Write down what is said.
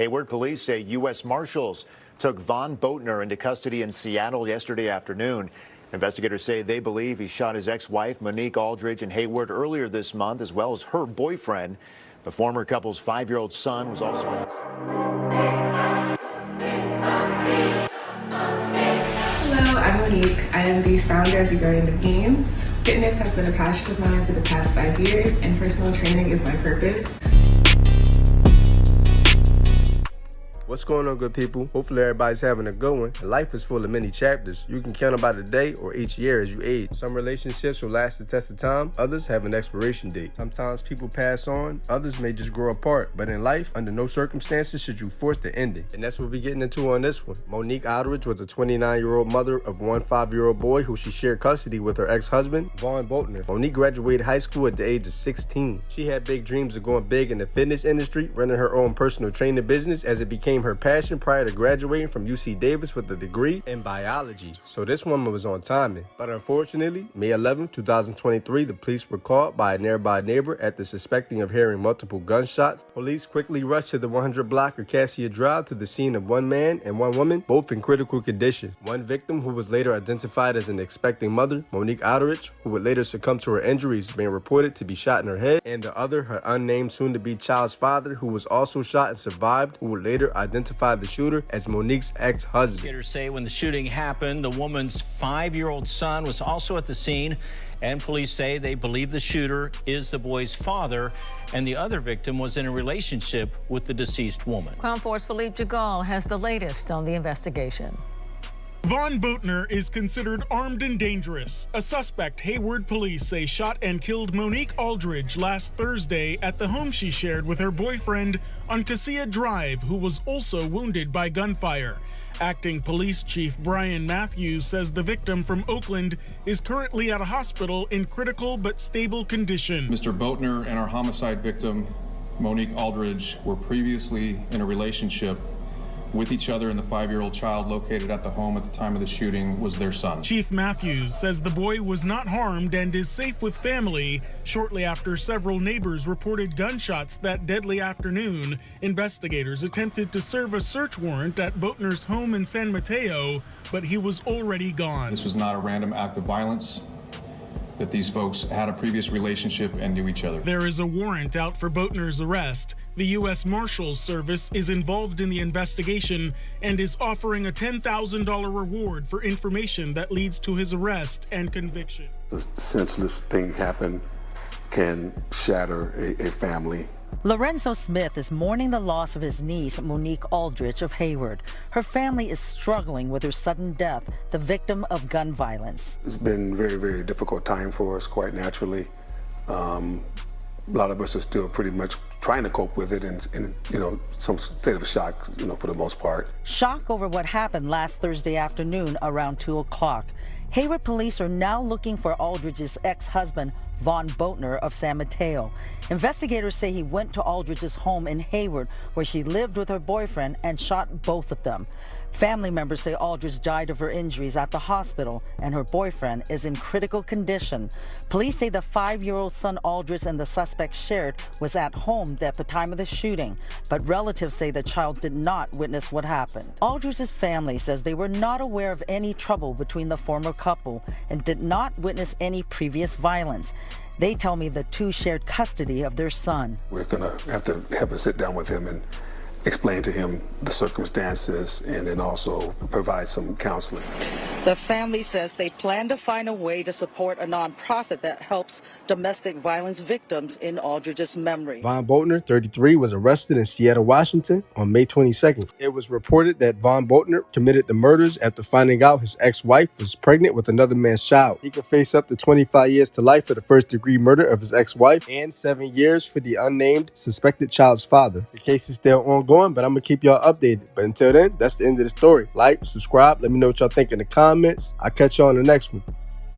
Hayward police say U.S. Marshals took Von Boatner into custody in Seattle yesterday afternoon. Investigators say they believe he shot his ex-wife, Monique Aldridge, in Hayward earlier this month, as well as her boyfriend. The former couple's 5-year-old son was also in this. Hello, I'm Monique. I am the founder of Regarding the Gains. Fitness has been a passion of mine for the past 5 years, and personal training is my purpose. What's going on, good people? Hopefully everybody's having a good one. Life is full of many chapters. You can count them by the day or each year as you age. Some relationships will last the test of time. Others have an expiration date. Sometimes people pass on. Others may just grow apart. But in life, under no circumstances should you force the ending. And that's what we're getting into on this one. Monique Aldridge was a 29-year-old mother of one 5-year-old boy who she shared custody with her ex-husband, Von Boatner. Monique graduated high school at the age of 16. She had big dreams of going big in the fitness industry, running her own personal training business as it became her passion prior to graduating from UC Davis with a degree in biology. So this woman was on timing. But unfortunately, May 11, 2023, the police were called by a nearby neighbor after suspecting of hearing multiple gunshots. Police quickly rushed to the 100 block of Cassia Drive to the scene of one man and one woman, both in critical condition. One victim, who was later identified as an expecting mother, Monique Aldridge, who would later succumb to her injuries, being reported to be shot in her head, and the other, her unnamed soon-to-be child's father, who was also shot and survived, who would later identify the shooter as Monique's ex-husband. Investigators say when the shooting happened, the woman's 5-year-old son was also at the scene, and police say they believe the shooter is the boy's father, and the other victim was in a relationship with the deceased woman. Crown Force Philippe Jagal has the latest on the investigation. Von Boatner is considered armed and dangerous. A suspect Hayward police say shot and killed Monique Aldridge last Thursday at the home she shared with her boyfriend on Cassia Drive, who was also wounded by gunfire. Acting Police Chief Brian Matthews says the victim from Oakland is currently at a hospital in critical but stable condition. Mr. Boatner and our homicide victim, Monique Aldridge, were previously in a relationship with each other, and the 5-year-old child located at the home at the time of the shooting was their son. Chief Matthews says the boy was not harmed and is safe with family. Shortly after several neighbors reported gunshots that deadly afternoon, investigators attempted to serve a search warrant at Boatner's home in San Mateo, but he was already gone. This was not a random act of violence, that these folks had a previous relationship and knew each other. There is a warrant out for Boatner's arrest. The U.S. Marshals Service is involved in the investigation and is offering a $10,000 reward for information that leads to his arrest and conviction. The senseless thing happen can shatter a family. Lorenzo Smith is mourning the loss of his niece, Monique Aldridge of Hayward. Her family is struggling with her sudden death, the victim of gun violence. It's been a very, very difficult time for us, quite naturally. A lot of us are still pretty much trying to cope with it and some state of shock, for the most part. Shock over what happened last Thursday afternoon around 2 o'clock. Hayward police are now looking for Aldridge's ex-husband, Von Boatner of San Mateo. Investigators say he went to Aldridge's home in Hayward, where she lived with her boyfriend, and shot both of them. Family members say Aldridge died of her injuries at the hospital, and her boyfriend is in critical condition. Police say the 5-year-old son Aldridge and the suspect shared was at home at the time of the shooting, but relatives say the child did not witness what happened. Aldridge's family says they were not aware of any trouble between the former couple and did not witness any previous violence. They tell me the two shared custody of their son. We're gonna have to have a sit down with him and explain to him the circumstances and then also provide some counseling. The family says they plan to find a way to support a nonprofit that helps domestic violence victims in Aldridge's memory. Von Boatner, 33, was arrested in Seattle, Washington on May 22nd. It was reported that Von Boatner committed the murders after finding out his ex-wife was pregnant with another man's child. He could face up to 25 years to life for the first-degree murder of his ex-wife and 7 years for the unnamed suspected child's father. The case is still ongoing, but I'm going to keep y'all updated. But until then, that's the end of the story. Like, subscribe, let me know what y'all think in the comments. I'll catch y'all on the next one.